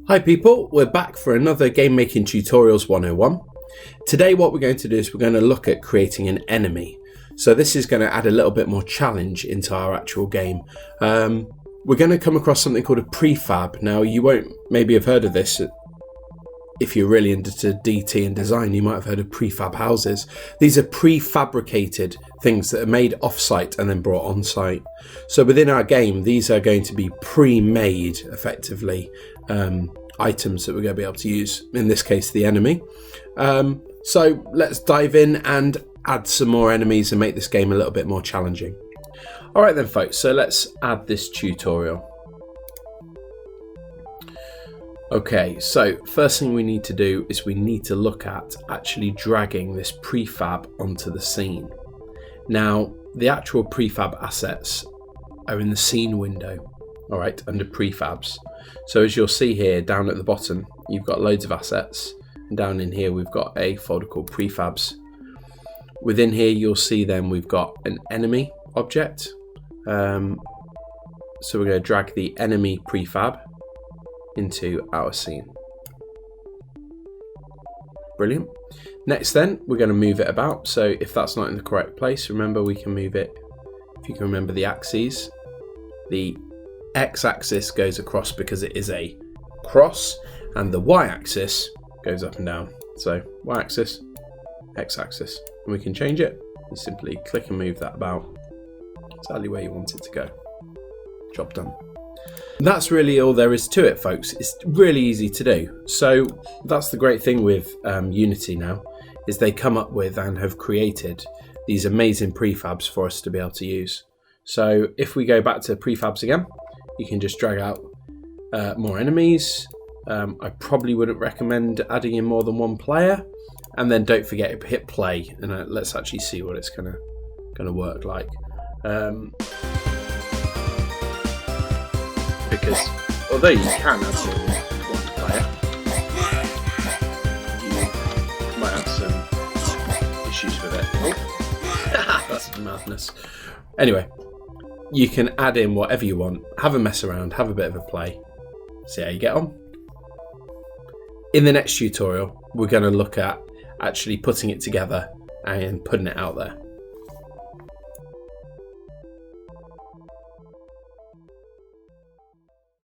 Hi people, we're back for another Game Making Tutorials 101. Today what we're going to do is we're going to look at creating an enemy. So this is going to add a little bit more challenge into our actual game. We're going to come across something called a prefab. Now you won't maybe have heard of this. If you're really into DT and design, you might have heard of prefab houses. These are prefabricated things that are made off-site and then brought on-site. So within our game, these are going to be pre-made, effectively, items that we're going to be able to use, in this case, the enemy. So let's dive in and add some more enemies and make this game a little bit more challenging. All right then, folks, so let's add this tutorial. Okay, so first thing we need to do is we need to look at actually dragging this prefab onto the scene. Now, the actual prefab assets are in the scene window, all right, under prefabs. So as you'll see here, down at the bottom, you've got loads of assets. And down in here, we've got a folder called prefabs. Within here, you'll see then we've got an enemy object. So we're going to drag the enemy prefab into our scene. Brilliant. Next then, we're going to move it about. So if that's not in the correct place, remember we can move it. If you can remember the axes, the x-axis goes across because it is a cross, and the y-axis goes up and down. So y-axis, x-axis, and we can change it. You simply click and move that about exactly where you want it to go. Job done. That's really all there is to it, folks. It's really easy to do. So that's the great thing with Unity now, is they come up with and have created these amazing prefabs for us to be able to use. So if we go back to prefabs again, you can just drag out more enemies. I probably wouldn't recommend adding in more than one player. And then don't forget to hit play, and let's actually see what it's gonna work like. Because although you can add more than one player, you might have some issues with it. Oh. That's madness. Anyway, you can add in whatever you want, have a mess around, have a bit of a play, see how you get on. In the next tutorial, we're going to look at actually putting it together and putting it out there.